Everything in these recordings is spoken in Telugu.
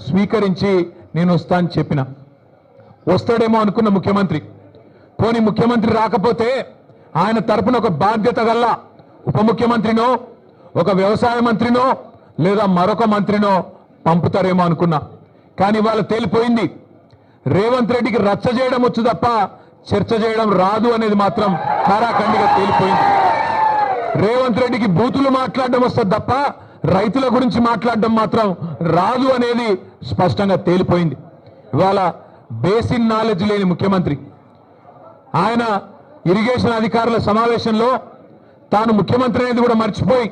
స్వీకరించి నేను వస్తా అని చెప్పిన. వస్తాడేమో అనుకున్న ముఖ్యమంత్రి. పోనీ ముఖ్యమంత్రి రాకపోతే ఆయన తరపున ఒక బాధ్యత గల ఉప ముఖ్యమంత్రినో ఒక వ్యవసాయ మంత్రినో లేదా మరొక మంత్రినో పంపుతారేమో అనుకున్నా. కానీ ఇవాళ తేలిపోయింది, రేవంత్ రెడ్డికి రచ్చ చేయడం వచ్చు తప్ప చర్చ చేయడం రాదు అనేది మాత్రం కారాఖండిగా తేలిపోయింది. రేవంత్ రెడ్డికి బూతులు మాట్లాడడం వస్తుంది తప్ప రైతుల గురించి మాట్లాడడం మాత్రం రాదు అనేది స్పష్టంగా తేలిపోయింది. ఇవాళ బేసిన్ నాలెడ్జ్ లేని ముఖ్యమంత్రి. ఆయన ఇరిగేషన్ అధికారుల సమావేశంలో తాను ముఖ్యమంత్రి అనేది కూడా మర్చిపోయి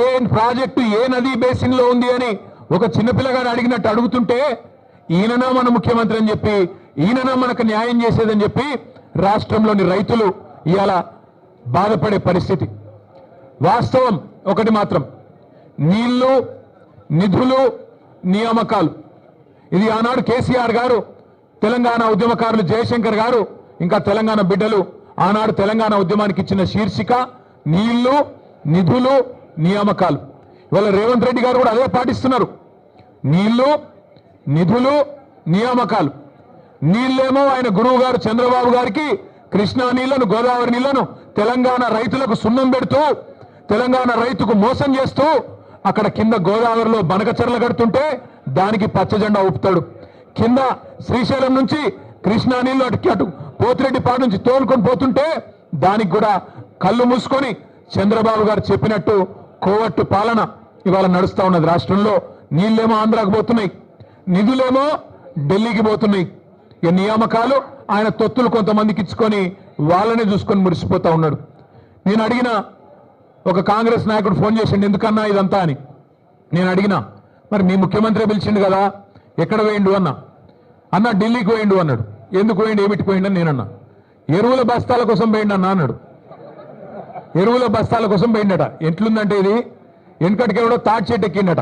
ఏ ప్రాజెక్టు ఏ నదీ బేసిన్లో ఉంది అని ఒక చిన్నపిల్లగాడు అడిగినట్టు అడుగుతుంటే ఈయననా మన ముఖ్యమంత్రి అని చెప్పి, ఈయననా మనకు న్యాయం చేసేదని చెప్పి రాష్ట్రంలోని రైతులు ఇవాళ బాధపడే పరిస్థితి. వాస్తవం ఒకటి మాత్రం, నీళ్లు, నిధులు, నియామకాలు. ఇది ఆనాడు కేసీఆర్ గారు, తెలంగాణ ఉద్యమకారులు జయశంకర్ గారు, ఇంకా తెలంగాణ బిడ్డలు ఆనాడు తెలంగాణ ఉద్యమానికి ఇచ్చిన శీర్షిక నీళ్లు, నిధులు, నియామకాలు. ఇవాళ రేవంత్ రెడ్డి గారు కూడా అదే పాటిస్తున్నారు. నీళ్లు, నిధులు, నియామకాలు. నీళ్ళేమో ఆయన గురువు గారు చంద్రబాబు గారికి కృష్ణా నీళ్లను, గోదావరి నీళ్లను తెలంగాణ రైతులకు సున్నం పెడుతూ, తెలంగాణ రైతుకు మోసం చేస్తూ అక్కడ కింద గోదావరిలో బనకచెర్ల కడుతుంటే దానికి పచ్చజెండా ఊపుతాడు. కింద శ్రీశైలం నుంచి కృష్ణా నీళ్లు అటు పోతిరెడ్డిపాడు నుంచి తోలుకొని పోతుంటే దానికి కూడా కళ్ళు మూసుకొని చంద్రబాబు గారు చెప్పినట్టు కోవట్టు పాలన ఇవాళ నడుస్తా ఉన్నది రాష్ట్రంలో. నీళ్ళేమో ఆంధ్రాకు పోతున్నాయి, నిధులేమో ఢిల్లీకి పోతున్నాయి. ఈ నియామకాలు ఆయన తొత్తులు కొంతమందికి ఇచ్చుకొని వాళ్ళనే చూసుకొని మురిసిపోతా ఉన్నాడు. నేను అడిగిన ఒక కాంగ్రెస్ నాయకుడు ఫోన్ చేసిండు, ఎందుకన్నా ఇదంతా అని. నేను అడిగినా, మరి మీ ముఖ్యమంత్రి పిలిచిండు కదా, ఎక్కడ పోయిండు అన్న ఢిల్లీకి పోయిండు అన్నాడు. ఎందుకు పోయిండు, ఏమిటి పోయిండు అని నేనన్నా. ఎరువుల బస్తాల కోసం పోయిండు అన్నాడు. ఎరువుల బస్తాల కోసం పోయిండట. ఎట్లుందంటే ఇది వెనకటికెవడో తాటి చెట్టు ఎక్కిండట.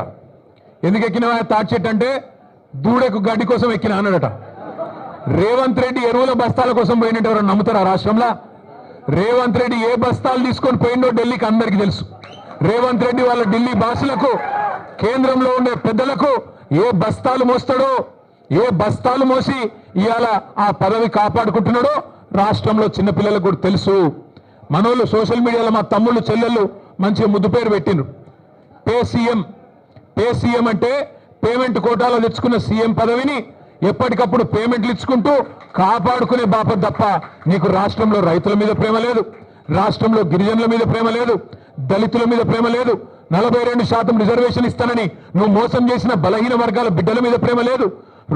ఎందుకు ఎక్కిన తాటి చెట్టు అంటే దూడకు గడ్డి కోసం ఎక్కిన అన్నాడట. రేవంత్ రెడ్డి ఎరువుల బస్తాల కోసం పోయినట్టు ఎవరైనా నమ్ముతారా రాష్ట్రంలో? రేవంత్ రెడ్డి ఏ బస్తాలు తీసుకొని పోయిండో ఢిల్లీకి అందరికీ తెలుసు. రేవంత్ రెడ్డి వాళ్ళ ఢిల్లీ భాషలకు, కేంద్రంలో ఉండే పెద్దలకు ఏ బస్తాలు మోస్తాడో, ఏ బస్తాలు మోసి ఇవాళ ఆ పదవి కాపాడుకుంటున్నాడో రాష్ట్రంలో చిన్నపిల్లలకు కూడా తెలుసు. మనోళ్ళు సోషల్ మీడియాలో మా తమ్ముళ్ళు చెల్లెళ్ళు మంచిగా ముద్దు పేరు పెట్టిండ్రు. పే సీఎం అంటే పేమెంట్ కోటాలో తెచ్చుకున్న సీఎం పదవిని ఎప్పటికప్పుడు పేమెంట్లు ఇచ్చుకుంటూ కాపాడుకునే బాపత్ తప్ప నీకు రాష్ట్రంలో రైతుల మీద ప్రేమ లేదు, రాష్ట్రంలో గిరిజనుల మీద ప్రేమ లేదు, దళితుల మీద ప్రేమ లేదు, 42% రిజర్వేషన్ ఇస్తానని నువ్వు మోసం చేసిన బలహీన వర్గాల బిడ్డల మీద ప్రేమ లేదు,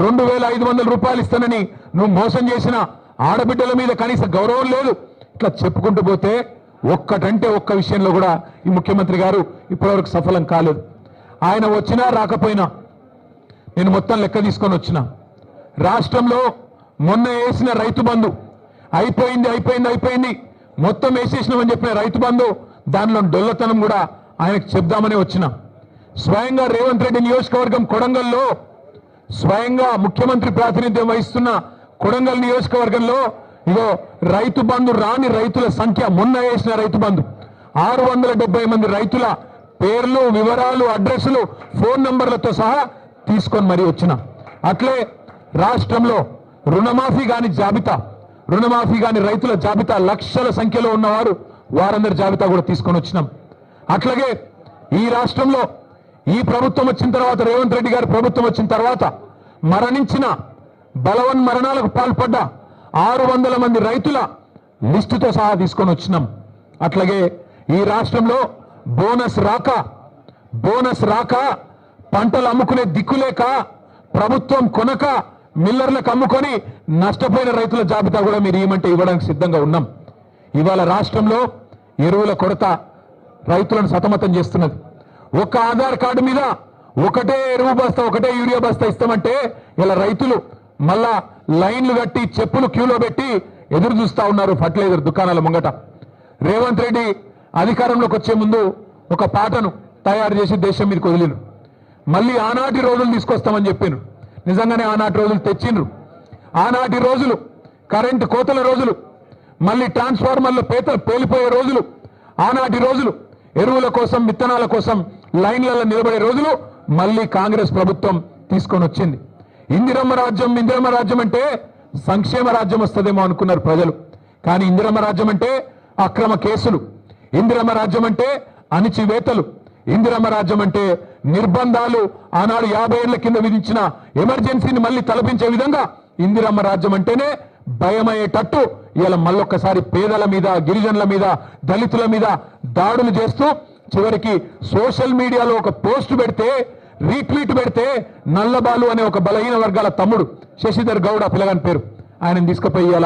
2500 రూపాయలు ఇస్తానని నువ్వు మోసం చేసిన ఆడబిడ్డల మీద కనీస గౌరవం లేదు. ఇట్లా చెప్పుకుంటూ పోతే ఒక్కటంటే ఒక్క విషయంలో కూడా ఈ ముఖ్యమంత్రి గారు ఇప్పటివరకు సఫలం కాలేదు. ఆయన వచ్చినా రాకపోయినా నేను మొత్తం లెక్క తీసుకొని వచ్చిన. రాష్ట్రంలో మొన్న వేసిన రైతు బంధు అయిపోయింది మొత్తం వేసేసినామని చెప్పిన రైతు బంధు, దానిలో డొల్లతనం కూడా ఆయనకు చెప్దామని వచ్చిన. స్వయంగా రేవంత్ రెడ్డి నియోజకవర్గం కొడంగల్లో, స్వయంగా ముఖ్యమంత్రి ప్రాతినిధ్యం వహిస్తున్న కొడంగల్ నియోజకవర్గంలో ఇగో రైతు బంధు రాని రైతుల సంఖ్య, మొన్న వేసిన రైతు బంధు 670 మంది రైతుల పేర్లు, వివరాలు, అడ్రస్లు, ఫోన్ నంబర్లతో సహా తీసుకొని మరీ వచ్చిన. అట్లే రాష్ట్రంలో రుణమాఫీ కాని రైతుల జాబితా, లక్షల సంఖ్యలో ఉన్నవారు, వారందరి జాబితా కూడా తీసుకొని వచ్చినాం. అట్లాగే ఈ రాష్ట్రంలో ఈ ప్రభుత్వం వచ్చిన తర్వాత, రేవంత్ రెడ్డి గారి ప్రభుత్వం వచ్చిన తర్వాత మరణించిన, బలవన్ మరణాలకు పాల్పడ్డ 600 మంది రైతుల లిస్టుతో సహా తీసుకొని వచ్చినాం. అట్లాగే ఈ రాష్ట్రంలో బోనస్ రాక పంటలు అమ్ముకునే దిక్కులేక, ప్రభుత్వం కొనక మిల్లర్లకు అమ్ముకొని నష్టపోయిన రైతుల జాబితా కూడా మీరు ఏమంటే ఇవ్వడానికి సిద్ధంగా ఉన్నాం. ఇవాళ రాష్ట్రంలో ఎరువుల కొరత రైతులను సతమతం చేస్తున్నది. ఒక ఆధార్ కార్డు మీద ఒకటే ఎరువు బస్తా, ఒకటే యూరియా బస్తా ఇస్తామంటే ఇలా రైతులు మళ్ళా లైన్లు కట్టి చెప్పులు క్యూలో పెట్టి ఎదురు చూస్తా ఉన్నారు ఫర్టిలైజర్ దుకాణాల ముంగట. రేవంత్ రెడ్డి అధికారంలోకి వచ్చే ముందు ఒక పాటను తయారు చేసి దేశం మీదకి వదిలిను. మళ్ళీ ఆనాటి రోజులు తీసుకొస్తామని చెప్పాను. నిజంగానే ఆనాటి రోజులు తెచ్చిండ్రు. ఆనాటి రోజులు కరెంటు కోతల రోజులు, మళ్ళీ ట్రాన్స్ఫార్మర్ల పేలిపోయే రోజులు, ఆనాటి రోజులు ఎరువుల కోసం, విత్తనాల కోసం లైన్లలో నిలబడే రోజులు మళ్ళీ కాంగ్రెస్ ప్రభుత్వం తీసుకొని వచ్చింది. ఇందిరమ్మ రాజ్యం అంటే సంక్షేమ రాజ్యం వస్తుందేమో అనుకున్నారు ప్రజలు. కానీ ఇందిరమ్మ రాజ్యం అంటే అక్రమ కేసులు, ఇందిరమ్మ రాజ్యం అంటే అణిచివేతలు, ఇందిరమ్మ రాజ్యం అంటే నిర్బంధాలు, ఆనాడు 50 ఏళ్ల కింద విధించిన ఎమర్జెన్సీని మళ్ళీ తలపించే విధంగా ఇందిరమ్మ రాజ్యం అంటేనే భయమయ్యేటట్టు ఇలా మళ్ళొక్కసారి పేదల మీద, గిరిజనుల మీద, దళితుల మీద దాడులు చేస్తూ చివరికి సోషల్ మీడియాలో ఒక పోస్ట్ పెడితే, రీట్వీట్ పెడితే నల్లబాలు అనే ఒక బలహీన వర్గాల తమ్ముడు శశిధర్ గౌడ్, పిల్లగాని పేరు, ఆయన తీసుకుపోయి ఇలా